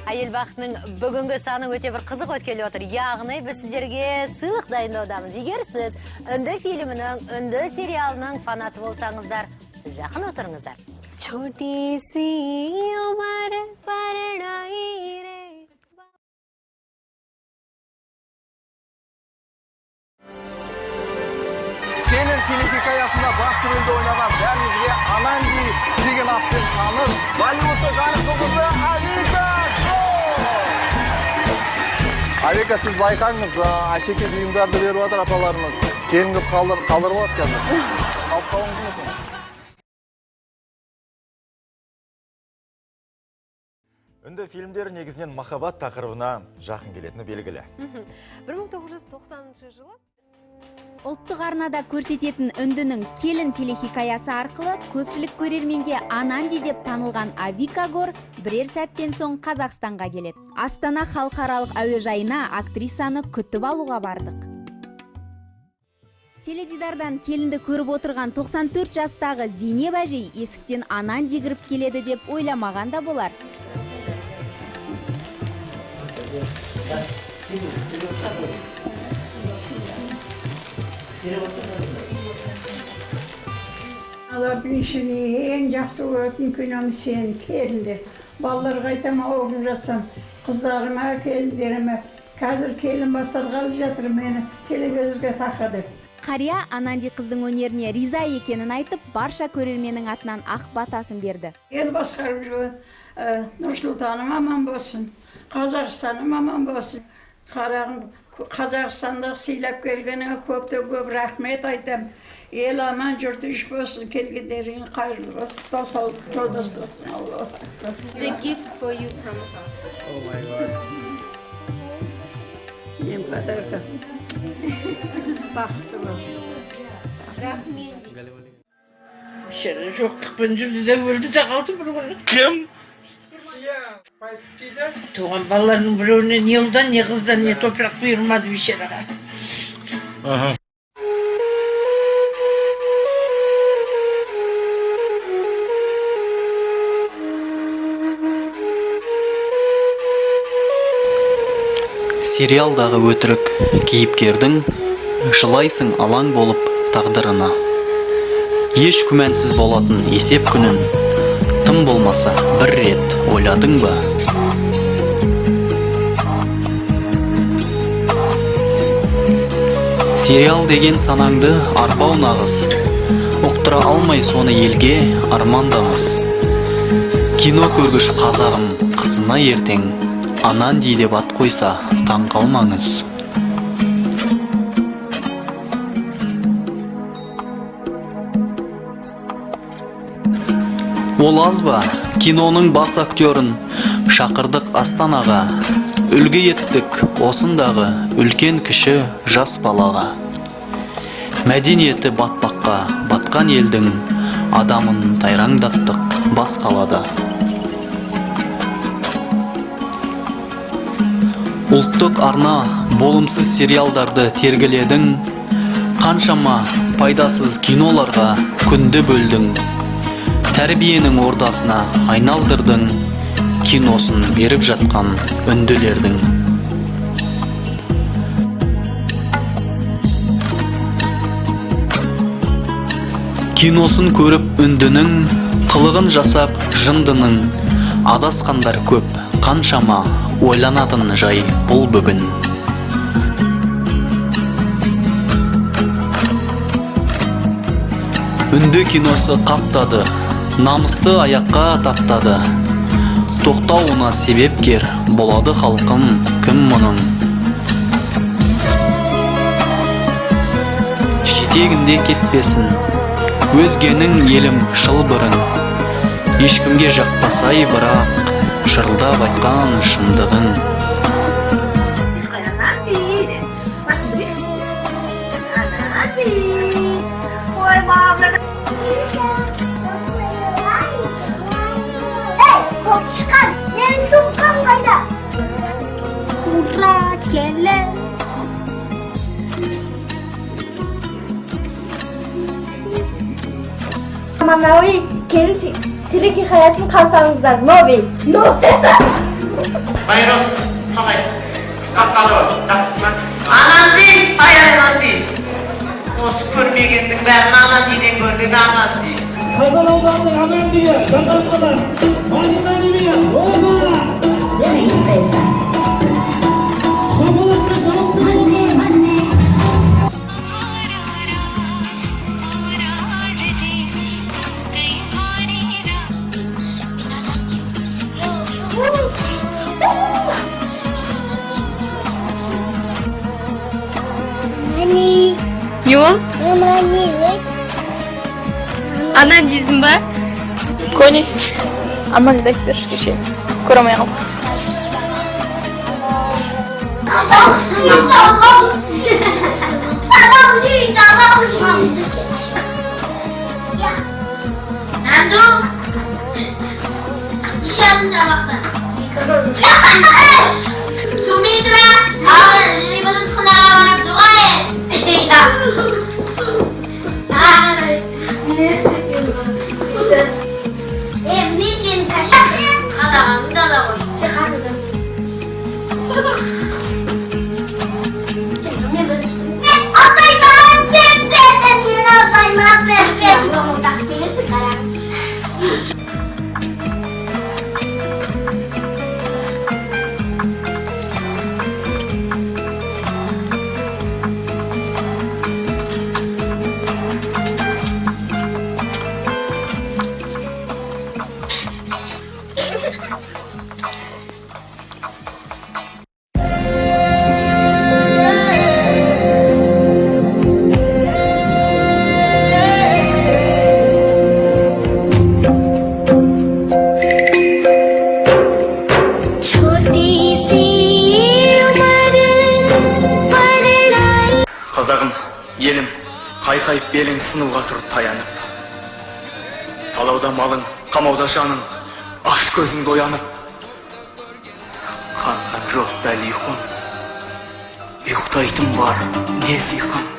Айыл бақытының бүгінгі саны өте бір қызық өткелі отыр. Яғни біз сіздерге сыйлық дайындаудамыз. Егер сіз үнді фильмінің, үнді сериалының фанаты болсаңыздар, жақын отырыңыздар. छोटी सी उम्र पर डायरे Келін телехикаясында басты рөлде ойнаған бәрімізге Ананди деген атпен таныс Болливудтың жарық жұлдызы Авика. Авика, сіз байқаңыз, әшеке бұйымдарды беріп жатыр апаларымыз. Келін көп қалдырып алады қазір. Алып қалыңыз ма? Үнді фильмдер негізінен махаббат тақырыбына жақын келетіні белгілі. 1990 жылы Ұлттық арнада көрсететін үндінің келін телехикаясы арқылы көпшілік көрерменге Ананди деп танылған Авика Гор бірер сәттен соң Қазақстанға келеді. Астана халықаралық әуежайына актрисаны күтіп алуға бардық. Теледидардан келінді көріп отырған 94 жастағы Зейнеп әжей есіктен Ананди кіріп келеді деп ойламаған да болар. Алардың ішіне ең жақсы көретін күнім сен келіндер. Балаларға айтам, оқып жатсам, қыздарыма, келіндеріме. Қазір келін басталғалы жатыр, мені телевизорға тақа деп. Қария Ананди қыздың өнеріне риза екенін айтып, барша көрерменнің атынан ақ батасын берді. Ел басқарып жүрген Нұрсұлтаным аман болсын, Қазақстаным аман болсын. Қарағым, Қазақстандағы сыйлап келгеніңе көп рахмет айтам. Ел аман жұрты іш болсын, келгендерің қайырлы болсын, жолдас болсын. The gift for you from us. Oh my God. Мен қадырға. Бақытты болсын. Рахмет. Шері жоқтықпен жүрді де өлді де қалды бір күні. Кім? Туған балаларының біреуіне не ұлдан, не қыздан, не топырақ бұйырмады бейшараға. Сериалдағы өтірік кейіпкердің жылайсың алаң болып тағдырына. Еш күмәнсіз болатын есеп күнін тым болмаса бір рет ойладың ба? Сериал деген санаңды арбау нағыз, ұқтыра алмай соны елге армандамыз. Кино көргіш қазағым қысына ертең Ананди деп ат қойса таң қалмаңыз. Ол аз ба, киноның бас актерін шақырдық Астанаға, үлгі еттік осындағы үлкен кіші жас балаға. Мәдениеті батпаққа батқан елдің адамын тайраңдаттық бас қалада. Ұлттық арна болымсыз сериалдарды тергіледің, қаншама пайдасыз киноларға күнді бөлдің. Тәрбиенің ордасына айналдырдың, киносын беріп жатқан үнділердің. Киносын көріп үндінің, қылығын жасап жындының, адасқандар көп, қаншама ойланатын жай бұл бүгін. Үнді киносы қаптады, намысты аяққа таптады. Тоқтауына себепкер болады халқым кім мұның. Жетегінде кетпесін, өзгенің елім шылбырын. Ешкімге жақпасай бірақ, шырылдап айтқан шындығын. Çıkar, benim dumkam kayda. Kudra kelle. Mamawi, kelin telehikayasini qarsanızlar, Novi. Bayram, қалай? Қысқап қалып, жақсы ма? Анан дей, аяғынан дей. Осы көрмегендің бәрін анан дейден көрдік, анан дей. Қазан ауданының анан дейі, жаңғыртқадан, Мадина Немия, оба! Шапалаққа шалып Не ол? Анан дейсің ба? Кони, аман да теперь шкичи. Скоро мы его. Sumitra, ribet kenal doa ya. Nisin kaşak kadağında da var. Çıkardım. Atayma, ben atayma, ben. Bunu taktiği sekarang. Қазағым, елім, қайқайып белің сынуға тұр таянып. Талауда малың, қамауда жаның, аш көзіңді оянып. Қанған жоқ бәл ұйқым, ұйықтайтын бар не сыйқым.